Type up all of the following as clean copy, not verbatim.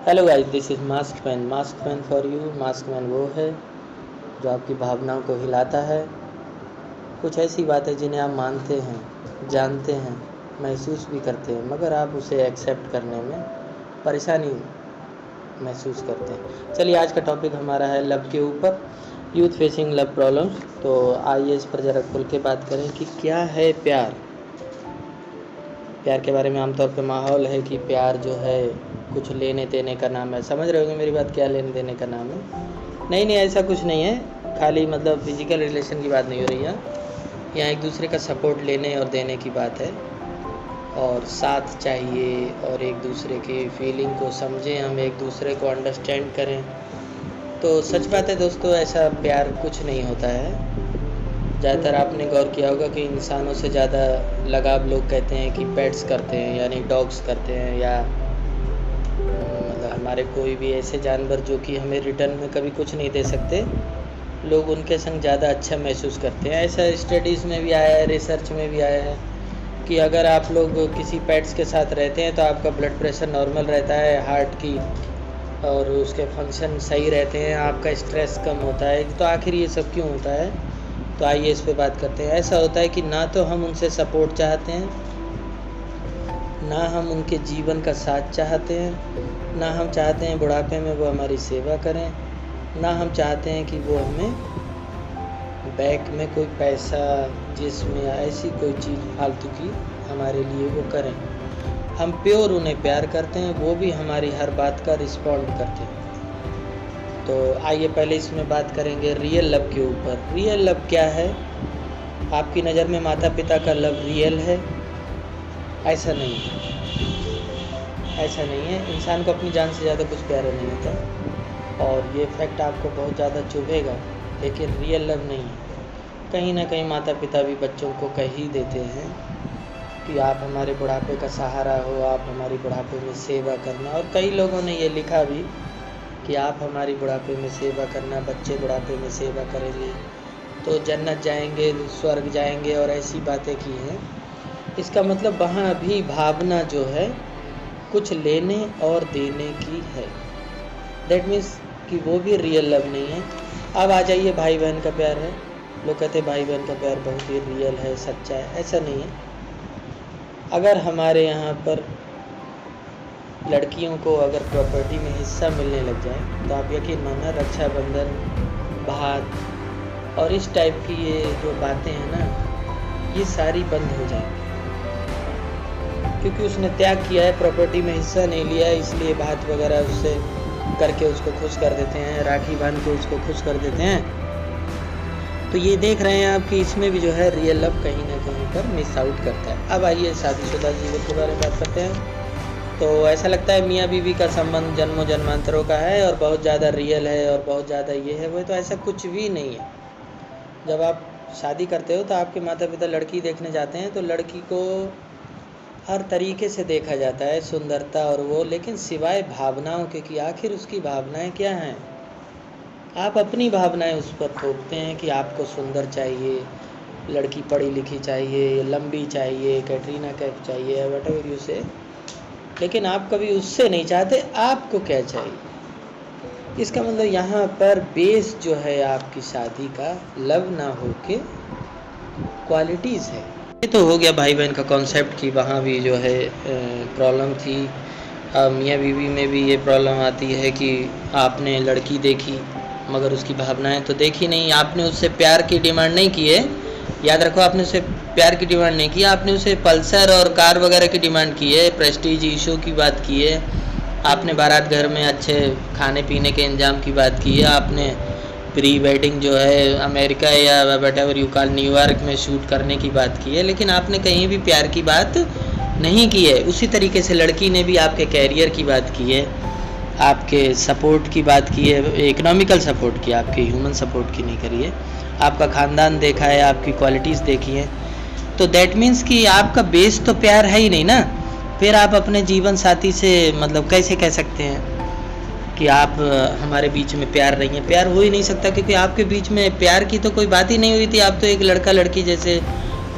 Hello guys, this is mask man for you. Mask man वो है जो आपकी भावनाओं को हिलाता है। कुछ ऐसी बातें जिन्हें आप मानते हैं, जानते हैं, महसूस भी करते हैं, मगर आप उसे एक्सेप्ट करने में परेशानी महसूस करते हैं। चलिए, आज का टॉपिक हमारा है लव के ऊपर, यूथ फेसिंग लव प्रॉब्लम्स। तो आइए इस पर ज़रा खुल के बात करें कि क्या है प्यार। प्यार के बारे में आमतौर पे माहौल है कि प्यार जो है कुछ लेने देने का नाम है। समझ रहे होंगे मेरी बात, क्या लेने देने का नाम है? नहीं, ऐसा कुछ नहीं है। खाली मतलब फिजिकल रिलेशन की बात नहीं हो रही है यहाँ। एक दूसरे का सपोर्ट लेने और देने की बात है, और साथ चाहिए, और एक दूसरे की फीलिंग को समझें, हम एक दूसरे को अंडरस्टैंड करें। तो सच बात है दोस्तों, ऐसा प्यार कुछ नहीं होता है। ज़्यादातर आपने गौर किया होगा कि इंसानों से ज़्यादा लगाव लोग कहते हैं कि पेट्स करते हैं, यानी डॉग्स करते हैं, या मतलब हमारे कोई भी ऐसे जानवर जो कि हमें रिटर्न में कभी कुछ नहीं दे सकते, लोग उनके संग ज़्यादा अच्छा महसूस करते हैं। ऐसा स्टडीज़ में भी आया है, रिसर्च में भी आया है कि अगर आप लोग किसी पेट्स के साथ रहते हैं तो आपका ब्लड प्रेशर नॉर्मल रहता है, हार्ट की और उसके फंक्शन सही रहते हैं, आपका स्ट्रेस कम होता है। तो आखिर ये सब क्यों होता है? तो आइए इस पे बात करते हैं। ऐसा होता है कि ना तो हम उनसे सपोर्ट चाहते हैं, ना हम उनके जीवन का साथ चाहते हैं, ना हम चाहते हैं बुढ़ापे में वो हमारी सेवा करें, ना हम चाहते हैं कि वो हमें बैक में कोई पैसा, जिस्म या ऐसी कोई चीज़ फालतू की हमारे लिए वो करें। हम प्योर उन्हें प्यार करते हैं, वो भी हमारी हर बात का रिस्पॉन्ड करते हैं। तो आइए पहले इसमें बात करेंगे रियल लव के ऊपर। रियल लव क्या है? आपकी नज़र में माता पिता का लव रियल है? ऐसा नहीं है, ऐसा नहीं है। इंसान को अपनी जान से ज़्यादा कुछ प्यारा नहीं होता, और ये फैक्ट आपको बहुत ज़्यादा चुभेगा, लेकिन रियल लव नहीं है। कहीं ना कहीं माता पिता भी बच्चों को कह ही देते हैं कि आप हमारे बुढ़ापे का सहारा हो, आप हमारी बुढ़ापे में सेवा करना। और कई लोगों ने ये लिखा भी कि आप हमारी बुढ़ापे में सेवा करना, बच्चे बुढ़ापे में सेवा करेंगे तो जन्नत जाएंगे, स्वर्ग जाएंगे, और ऐसी बातें की हैं। इसका मतलब वहाँ भी भावना जो है कुछ लेने और देने की है। दैट मीन्स कि वो भी रियल लव नहीं है। अब आ जाइए, भाई बहन का प्यार है। लोग कहते हैं भाई बहन का प्यार बहुत ही रियल है, सच्चा है। ऐसा नहीं है। अगर हमारे यहाँ पर लड़कियों को अगर प्रॉपर्टी में हिस्सा मिलने लग जाए तो आप यकीन मानना, रक्षाबंधन, भात और इस टाइप की ये जो बातें हैं ना, ये सारी बंद हो जाएंगी। क्योंकि उसने त्याग किया है, प्रॉपर्टी में हिस्सा नहीं लिया है, इसलिए भात वगैरह उससे करके उसको खुश कर देते हैं, राखी बांध के उसको खुश कर देते हैं। तो ये देख रहे हैं आप कि इसमें भी जो है रियल लव कहीं ना कहीं पर मिस आउट करता है। अब आइए शादीशुदा जीवन के बारे में बात करते हैं। तो ऐसा लगता है मियाँ बीवी का संबंध जन्मों जन्मांतरों का है और बहुत ज़्यादा रियल है और बहुत ज़्यादा ये है वो। तो ऐसा कुछ भी नहीं है। जब आप शादी करते हो तो आपके माता पिता लड़की देखने जाते हैं तो लड़की को हर तरीके से देखा जाता है, सुंदरता और वो, लेकिन सिवाय भावनाओं के कि आखिर उसकी भावनाएं क्या हैं। आप अपनी भावनाएं उस पर थोपते हैं कि आपको सुंदर चाहिए, लड़की पढ़ी लिखी चाहिए, लंबी चाहिए, कैटरीना कैफ चाहिए, वट एवर यू से। लेकिन आप कभी उससे नहीं चाहते आपको क्या चाहिए। इसका मतलब यहाँ पर बेस जो है आपकी शादी का लव ना होके क्वालिटीज़ है। ये तो हो गया भाई बहन का कॉन्सेप्ट कि वहाँ भी जो है प्रॉब्लम थी। मियाँ बीवी में भी ये प्रॉब्लम आती है कि आपने लड़की देखी मगर उसकी भावनाएं तो देखी नहीं। आपने उससे प्यार की डिमांड नहीं की है, याद रखो, आपने उससे प्यार की डिमांड नहीं की, आपने उसे पल्सर और कार वगैरह की डिमांड की है, प्रेस्टीज इशू की बात की है, आपने बारात घर में अच्छे खाने पीने के इंतजाम की बात की है, आपने प्री वेडिंग जो है अमेरिका या what ever you call New York में शूट करने की बात की है, लेकिन आपने कहीं भी प्यार की बात नहीं की है। उसी तरीके से लड़की ने भी आपके कैरियर की बात की है, आपके सपोर्ट की बात की है, इकोनॉमिकल सपोर्ट की, आपके ह्यूमन सपोर्ट की नहीं करी है। आपका ख़ानदान देखा है, आपकी क्वालिटीज़ देखी हैं। तो दैट मीन्स कि आपका बेस तो प्यार है ही नहीं ना। फिर आप अपने जीवन साथी से मतलब कैसे कह सकते हैं कि आप हमारे बीच में प्यार नहीं है? प्यार हो ही नहीं सकता, क्योंकि आपके बीच में प्यार की तो कोई बात ही नहीं हुई थी। आप तो एक लड़का लड़की जैसे,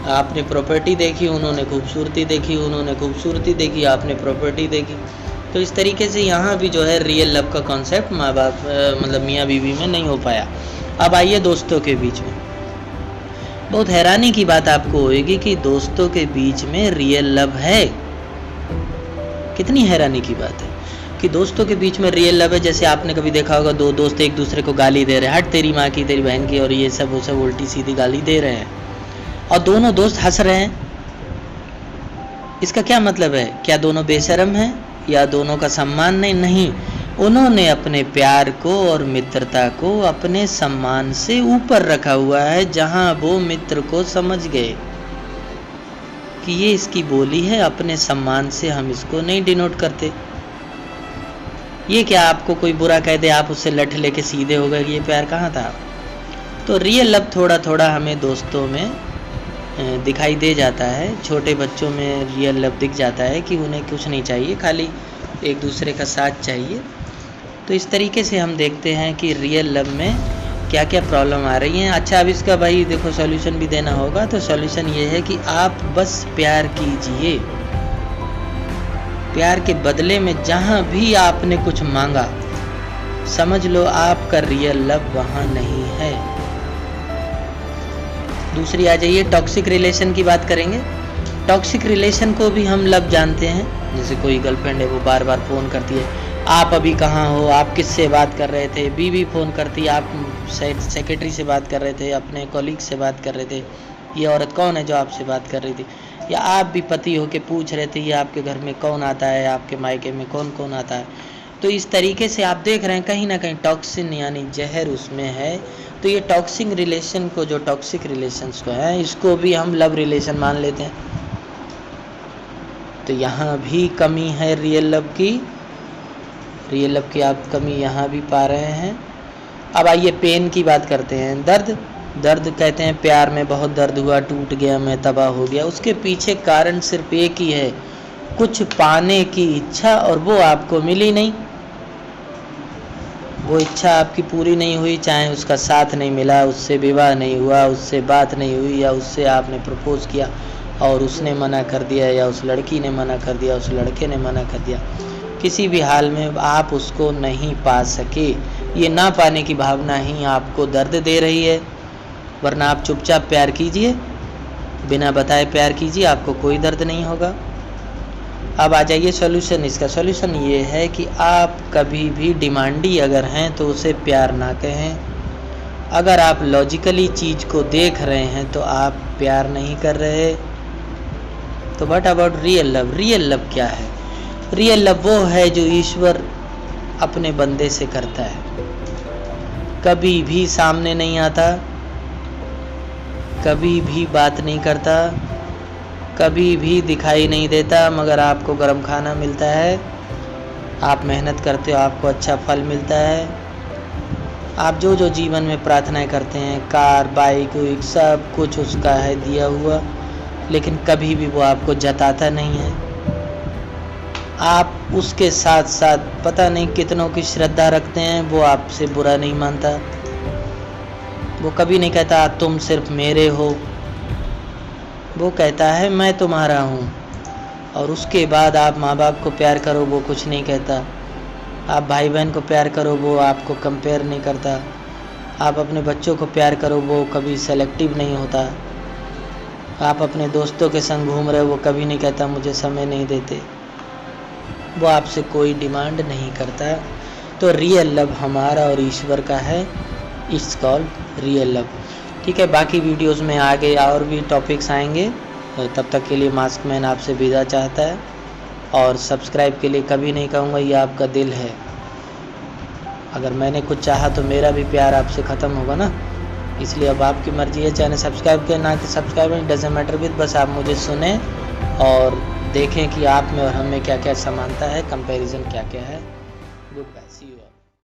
आपने प्रॉपर्टी देखी, उन्होंने खूबसूरती देखी, उन्होंने खूबसूरती देखी, आपने प्रॉपर्टी देखी। तो इस तरीके से यहाँ भी जो है रियल लव का कॉन्सेप्ट माँ बाप मतलब मियाँ बीवी में नहीं हो पाया। अब आइए दोस्तों के बीच में। बहुत हैरानी की बात आपको होगी कि दोस्तों के बीच में रियल लव है। कितनी हैरानी की बात है कि दोस्तों के बीच में रियल लव है। जैसे आपने कभी देखा होगा, दो दोस्त एक दूसरे को गाली दे रहे हैं, हट तेरी माँ की तेरी बहन की, और ये सब वो सब उल्टी सीधी गाली दे रहे हैं और दोनों दोस्त हंस रहे हैं। इसका क्या मतलब है? क्या दोनों बेशर्म हैं या दोनों का सम्मान नहीं, उन्होंने अपने प्यार को और मित्रता को अपने सम्मान से ऊपर रखा हुआ है, जहां वो मित्र को समझ गए कि ये इसकी बोली है, अपने सम्मान से हम इसको नहीं डिनोट करते। ये क्या आपको कोई बुरा कह दे आप उससे लठ लेके सीधे हो गए, ये प्यार कहाँ था? तो रियल लव थोड़ा थोड़ा हमें दोस्तों में दिखाई दे जाता है। छोटे बच्चों में रियल लव दिख जाता है कि उन्हें कुछ नहीं चाहिए, खाली एक दूसरे का साथ चाहिए। तो इस तरीके से हम देखते हैं कि रियल लव में क्या क्या प्रॉब्लम आ रही हैं। अच्छा, अब इसका भाई देखो सॉल्यूशन भी देना होगा। तो सॉल्यूशन ये है कि आप बस प्यार कीजिए। प्यार के बदले में जहाँ भी आपने कुछ मांगा, समझ लो आपका रियल लव वहाँ नहीं है। दूसरी आ जाइए, टॉक्सिक रिलेशन की बात करेंगे। टॉक्सिक रिलेशन को भी हम लव जानते हैं। जैसे कोई गर्लफ्रेंड है, वो बार बार फ़ोन करती है, आप अभी कहाँ हो, आप किससे बात कर रहे थे। बीवी फ़ोन करती है, आप सेक्रेटरी से बात कर रहे थे, अपने कॉलीग से बात कर रहे थे, ये औरत कौन है जो आपसे बात कर रही थी। या आप भी पति हो के पूछ रहे थे, ये आपके घर में कौन आता है, आपके मायके में कौन कौन आता है। तो इस तरीके से आप देख रहे हैं कहीं ना कहीं टॉक्सिन यानी जहर उसमें है। तो ये टॉक्सिक रिलेशन को, जो टॉक्सिक रिलेशंस को है, इसको भी हम लव रिलेशन मान लेते हैं। तो यहाँ भी कमी है रियल लव की। रियल लव की आप कमी यहाँ भी पा रहे हैं। अब आइए पेन की बात करते हैं। दर्द कहते हैं प्यार में बहुत दर्द हुआ, टूट गया, मैं तबाह हो गया। उसके पीछे कारण सिर्फ एक ही है, कुछ पाने की इच्छा, और वो आपको मिली नहीं। वो इच्छा आपकी पूरी नहीं हुई, चाहे उसका साथ नहीं मिला, उससे विवाह नहीं हुआ, उससे बात नहीं हुई, या उससे आपने प्रपोज किया और उसने मना कर दिया, या उस लड़की ने मना कर दिया, उस लड़के ने मना कर दिया। किसी भी हाल में आप उसको नहीं पा सके। ये ना पाने की भावना ही आपको दर्द दे रही है। वरना आप चुपचाप प्यार कीजिए, बिना बताए प्यार कीजिए, आपको कोई दर्द नहीं होगा। अब आ जाइए सॉल्यूशन। इसका सॉल्यूशन ये है कि आप कभी भी डिमांडी अगर हैं तो उसे प्यार ना कहें। अगर आप लॉजिकली चीज़ को देख रहे हैं तो आप प्यार नहीं कर रहे। तो what about real love? Real love क्या है? रियल लव वो है जो ईश्वर अपने बंदे से करता है। कभी भी सामने नहीं आता, कभी भी बात नहीं करता, कभी भी दिखाई नहीं देता, मगर आपको गर्म खाना मिलता है। आप मेहनत करते हो, आपको अच्छा फल मिलता है। आप जो जो जीवन में प्रार्थनाएं करते हैं, कार, बाइक, सब कुछ उसका है दिया हुआ, लेकिन कभी भी वो आपको जताता नहीं है। आप उसके साथ साथ पता नहीं कितनों की श्रद्धा रखते हैं, वो आपसे बुरा नहीं मानता। वो कभी नहीं कहता तुम सिर्फ मेरे हो, वो कहता है मैं तुम्हारा हूँ। और उसके बाद आप माँ बाप को प्यार करो, वो कुछ नहीं कहता। आप भाई बहन को प्यार करो, वो आपको कंपेयर नहीं करता। आप अपने बच्चों को प्यार करो, वो कभी सेलेक्टिव नहीं होता। आप अपने दोस्तों के संग घूम रहे हो, वो कभी नहीं कहता मुझे समय नहीं देते। वो आपसे कोई डिमांड नहीं करता। तो रियल लव हमारा और ईश्वर का है, इट्स कॉल्ड रियल लव। ठीक है, बाकी वीडियोस में आगे और भी टॉपिक्स आएंगे। तब तक के लिए मास्क मैन आपसे विदा चाहता है, और सब्सक्राइब के लिए कभी नहीं कहूँगा, ये आपका दिल है। अगर मैंने कुछ चाहा तो मेरा भी प्यार आपसे ख़त्म होगा ना, इसलिए अब आपकी मर्ज़ी है। चैनल सब्सक्राइब करें ना कि सब्सक्राइब नहीं, डजंट मैटर विद, बस आप मुझे सुने और देखें कि आप में और हम में क्या क्या समानता है, कंपैरिजन क्या क्या है। Good bye.